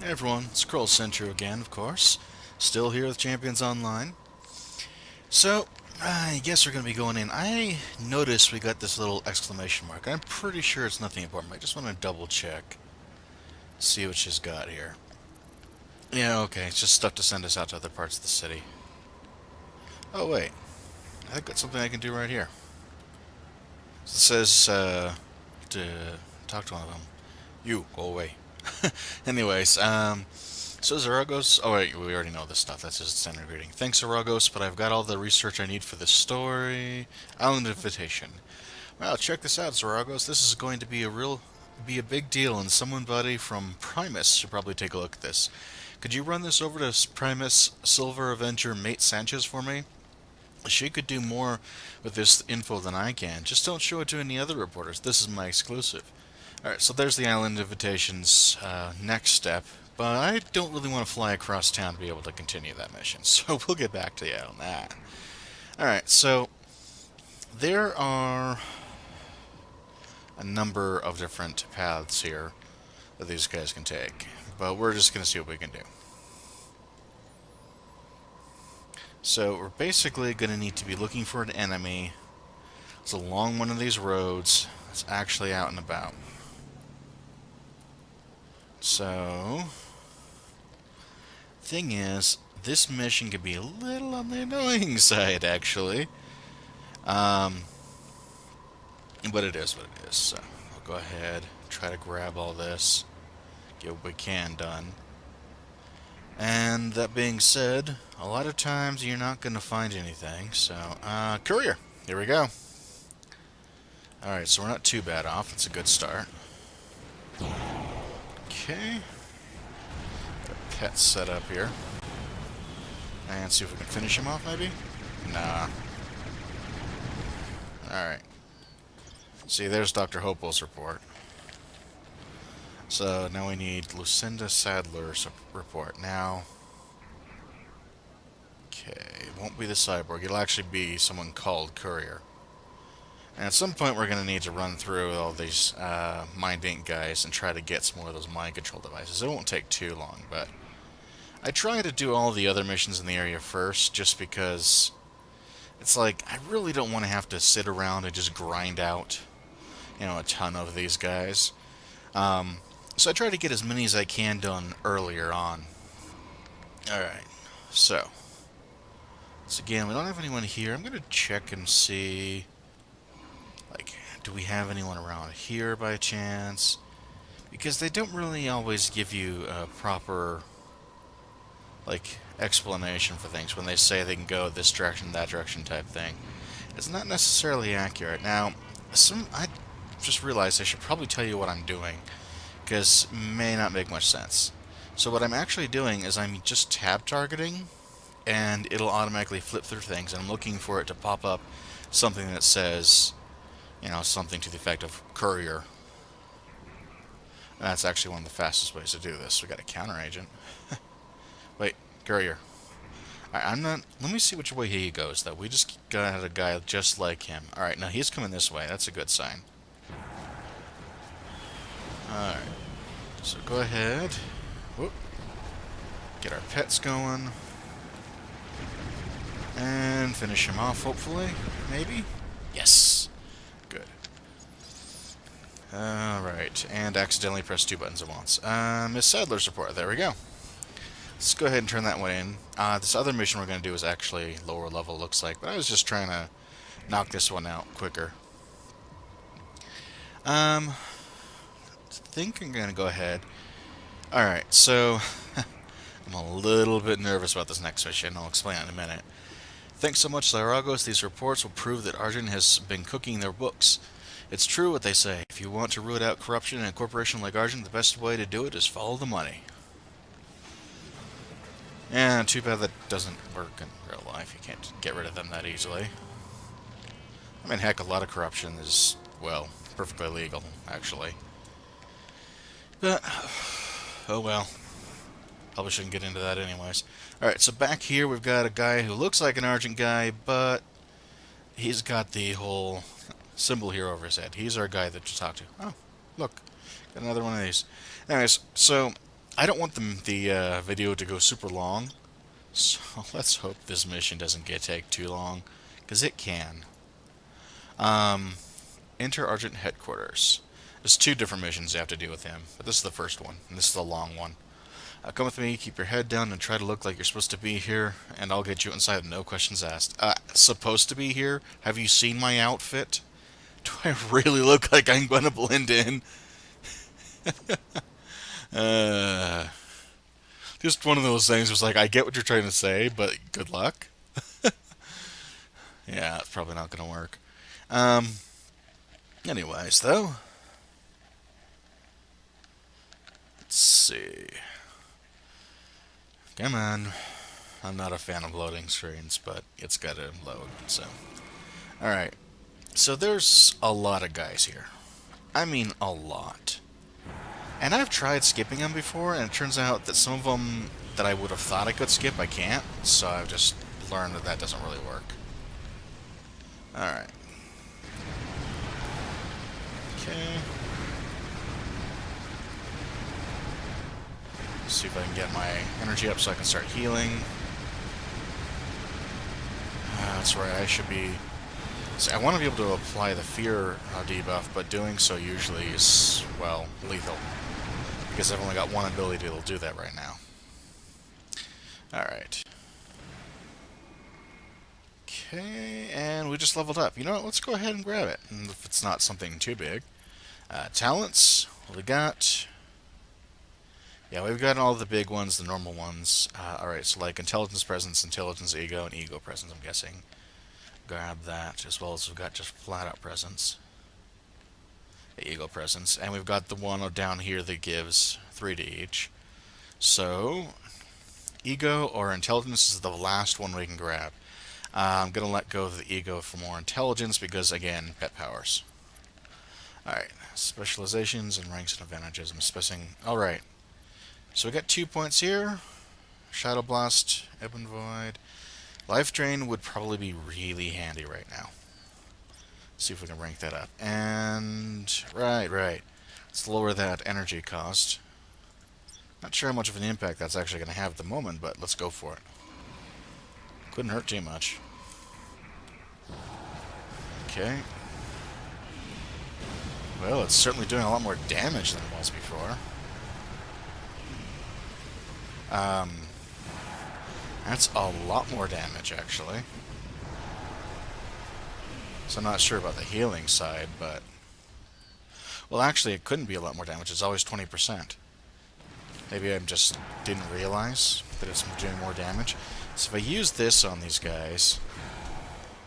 Hey everyone, it's Scroll Center again, of course. Still here with Champions Online. So, I guess we're going to be going in. I noticed we got this little exclamation mark. I'm pretty sure it's nothing important. I just want to double check, see what she's got here. Yeah, okay, it's just stuff to send us out to other parts of the city. Oh, wait, I think that's something I can do right here. It says, to talk to one of them. You, go away. Anyways, so Zaragos. Oh wait, we already know this stuff. That's just standard greeting. Thanks, Zaragos, but I've got all the research I need for this story. Island invitation. Well, check this out, Zaragos. This is going to be a big deal, and somebody from Primus should probably take a look at this. Could you run this over to Primus Silver Avenger Mate Sanchez for me? She could do more with this info than I can. Just don't show it to any other reporters. This is my exclusive. Alright, so there's the island invitation's next step, but I don't really want to fly across town to be able to continue that mission, so we'll get back to you on that. Alright, so there are a number of different paths here that these guys can take, but we're just going to see what we can do. So we're basically going to need to be looking for an enemy that's along one of these roads that's actually out and about. So, thing is, this mission could be a little on the annoying side, actually. Um, but it is what it is. So, we'll go ahead, try to grab all this, get what we can done. And that being said, a lot of times you're not going to find anything. So, Courier, here we go. Alright, so we're not too bad off. It's a good start. Okay. Got a pet set up here. And see if we can finish him off, maybe? Nah. Alright. See, there's Dr. Hopewell's report. So now we need Lucinda Sadler's report. Now, okay, it won't be the cyborg. It'll actually be someone called Courier. And at some point we're going to need to run through all these Mind Inc. guys and try to get some more of those mind control devices. It won't take too long, but I try to do all the other missions in the area first just because it's like I really don't want to have to sit around and just grind out, a ton of these guys. So I try to get as many as I can done earlier on. Alright, so again, we don't have anyone here. I'm going to check and see, like, do we have anyone around here by chance? Because they don't really always give you a proper, like, explanation for things when they say they can go this direction, that direction type thing. It's not necessarily accurate. Now, I just realized I should probably tell you what I'm doing, because it may not make much sense. So what I'm actually doing is I'm just tab targeting, and it'll automatically flip through things, and I'm looking for it to pop up something that says, something to the effect of Courier. And that's actually one of the fastest ways to do this. We got a counter agent. Wait, Courier. I'm not. Let me see which way he goes, though. We just got a guy just like him. Alright, now he's coming this way. That's a good sign. Alright. So go ahead. Whoop. Get our pets going. And finish him off, hopefully. Maybe? Yes. Good. Alright. And accidentally press two buttons at once. Miss Sadler's report. There we go. Let's go ahead and turn that one in. This other mission we're going to do is actually lower level, looks like. But I was just trying to knock this one out quicker. I think I'm going to go ahead. Alright, so I'm a little bit nervous about this next mission. I'll explain in a minute. Thanks so much, Lyragos. These reports will prove that Argent has been cooking their books. It's true what they say. If you want to root out corruption in a corporation like Argent, the best way to do it is follow the money. Yeah, too bad that doesn't work in real life. You can't get rid of them that easily. I mean, heck, a lot of corruption is, well, perfectly legal, actually. But, oh well. Probably shouldn't get into that anyways. Alright, so back here we've got a guy who looks like an Argent guy, but he's got the whole symbol here over his head. He's our guy that you talk to. Oh, look. Got another one of these. Anyways, so I don't want the video to go super long, so let's hope this mission doesn't take too long, because it can. Enter Argent Headquarters. There's 2 different missions you have to do with him, but this is the first one, and this is the long one. Come with me, keep your head down, and try to look like you're supposed to be here, and I'll get you inside, no questions asked. Supposed to be here? Have you seen my outfit? Do I really look like I'm going to blend in? uh, just one of those things was like, I get what you're trying to say, but good luck. Yeah, it's probably not going to work. Anyways, though, let's see. Come on. I'm not a fan of loading screens, but it's got to load, so. Alright, so there's a lot of guys here. I mean, a lot. And I've tried skipping them before, and it turns out that some of them that I would have thought I could skip, I can't. So I've just learned that that doesn't really work. Alright. Okay. See if I can get my energy up so I can start healing. That's where I should be. See, I want to be able to apply the fear debuff, but doing so usually is, well, lethal. Because I've only got one ability that'll do that right now. Alright. Okay, and we just leveled up. You know what, let's go ahead and grab it, and if it's not something too big. Talents, what we got? Yeah, we've got all the big ones, the normal ones. Alright, so like intelligence, presence, intelligence, ego, and ego presence, I'm guessing. Grab that, as well as we've got just flat out presence. The ego presence. And we've got the one down here that gives 3 to each. So, ego or intelligence is the last one we can grab. I'm going to let go of the ego for more intelligence because, again, pet powers. Alright, specializations and ranks and advantages. I'm specing. Alright. So we got 2 points here. Shadow Blast, Ebb and Void. Life Drain would probably be really handy right now. See if we can rank that up. And right. Let's lower that energy cost. Not sure how much of an impact that's actually going to have at the moment, but let's go for it. Couldn't hurt too much. Okay. Well, it's certainly doing a lot more damage than it was before. That's a lot more damage, actually. So I'm not sure about the healing side, but... Well, actually, it couldn't be a lot more damage. It's always 20%. Maybe I just didn't realize that it's doing more damage. So if I use this on these guys,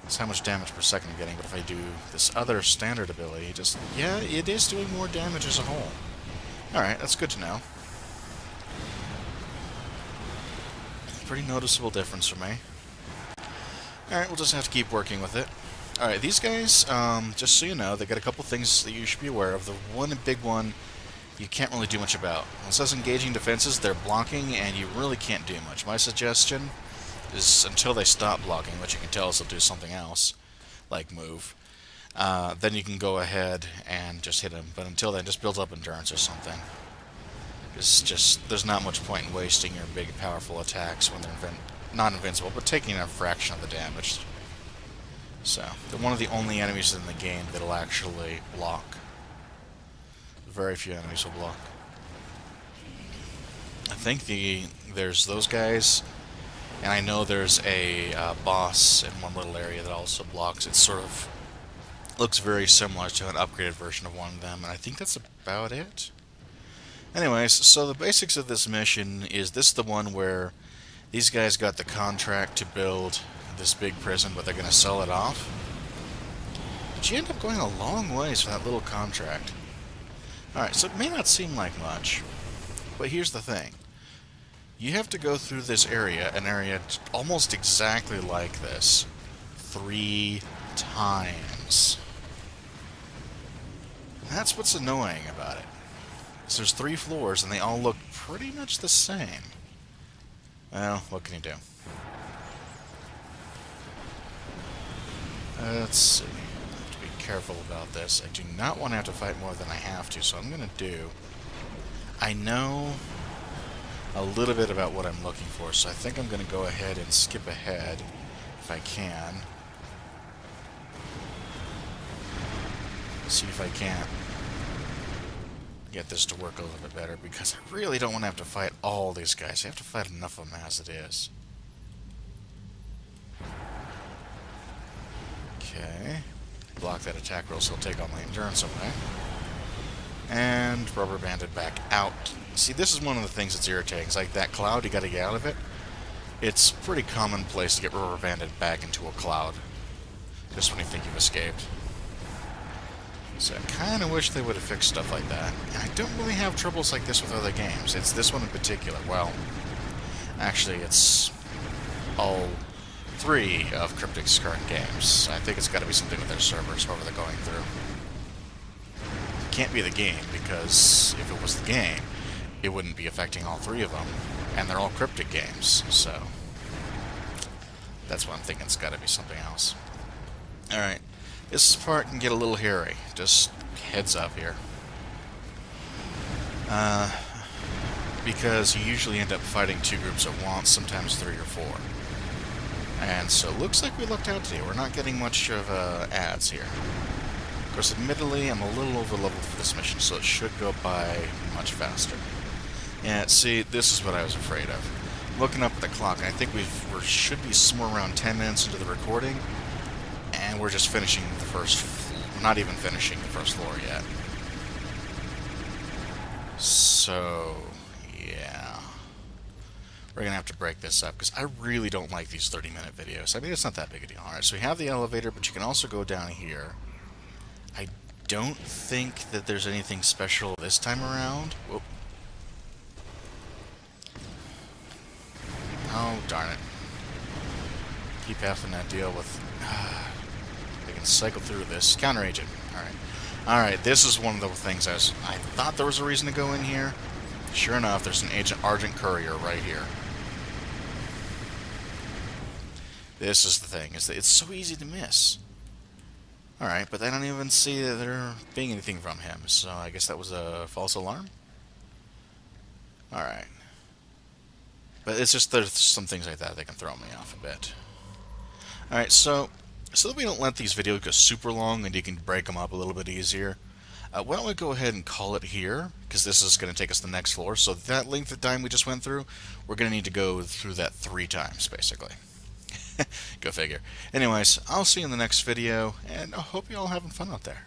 that's how much damage per second I'm getting. But if I do this other standard ability, just... Yeah, it is doing more damage as a whole. Alright, that's good to know. Pretty noticeable difference for me. Alright, we'll just have to keep working with it. Alright, these guys, just so you know, they got a couple things that you should be aware of. The one big one you can't really do much about. When it says engaging defenses, they're blocking, and you really can't do much. My suggestion is until they stop blocking, which you can tell us they'll do something else, like move, then you can go ahead and just hit them. But until then, just build up endurance or something. It's just, there's not much point in wasting your big, powerful attacks when they're not invincible, but taking a fraction of the damage. So, they're one of the only enemies in the game that'll actually block. Very few enemies will block. I think there's those guys, and I know there's a boss in one little area that also blocks. It sort of looks very similar to an upgraded version of one of them, and I think that's about it. Anyways, so the basics of this mission is this is the one where these guys got the contract to build this big prison, but they're going to sell it off. But you end up going a long ways for that little contract. Alright, so it may not seem like much, but here's the thing. You have to go through this area, an area almost exactly like this, 3 times. That's what's annoying about it. There's 3 floors, and they all look pretty much the same. Well, what can you do? Let's see. I have to be careful about this. I do not want to have to fight more than I have to, so I'm going to do... I know a little bit about what I'm looking for, so I think I'm going to go ahead and skip ahead if I can. See if I can't get this to work a little bit better, because I really don't want to have to fight all these guys. I have to fight enough of them as it is. Okay. Block that attack roll so he'll take all my endurance away. And rubber banded back out. See, this is one of the things that's irritating. It's like that cloud, you gotta get out of it. It's pretty commonplace to get rubber banded back into a cloud, just when you think you've escaped. So I kind of wish they would have fixed stuff like that. And I don't really have troubles like this with other games. It's this one in particular. Well, actually, it's all 3 of Cryptic's current games. I think it's got to be something with their servers, however they're going through. It can't be the game, because if it was the game, it wouldn't be affecting all 3 of them. And they're all Cryptic games, so that's what I'm thinking. It's got to be something else. Alright, this part can get a little hairy. Just heads up here. Because you usually end up fighting 2 groups at once, sometimes 3 or 4. And so it looks like we lucked out today. We're not getting much of ads here. Of course, admittedly, I'm a little over-leveled for this mission, so it should go by much faster. Yeah, see, this is what I was afraid of. Looking up at the clock, and I think we should be somewhere around 10 minutes into the recording, and we're just finishing the first... We're not even finishing the first floor yet. So... yeah. We're going to have to break this up, because I really don't like these 30-minute videos. I mean, it's not that big a deal. Alright, so we have the elevator, but you can also go down here. I don't think that there's anything special this time around. Whoop. Oh, darn it. Keep having to deal with... I can cycle through this. Counter agent. Alright. Alright, this is one of the things I thought there was a reason to go in here. Sure enough, there's an Agent Courier right here. This is the thing, is that it's so easy to miss. Alright, but I don't even see that there being anything from him, so I guess that was a false alarm? Alright. But it's just there's some things like that can throw me off a bit. Alright, so that we don't let these videos go super long and you can break them up a little bit easier, why don't we go ahead and call it here, because this is going to take us to the next floor. So that length of time we just went through, we're going to need to go through that 3 times, basically. Go figure. Anyways, I'll see you in the next video, and I hope you all having fun out there.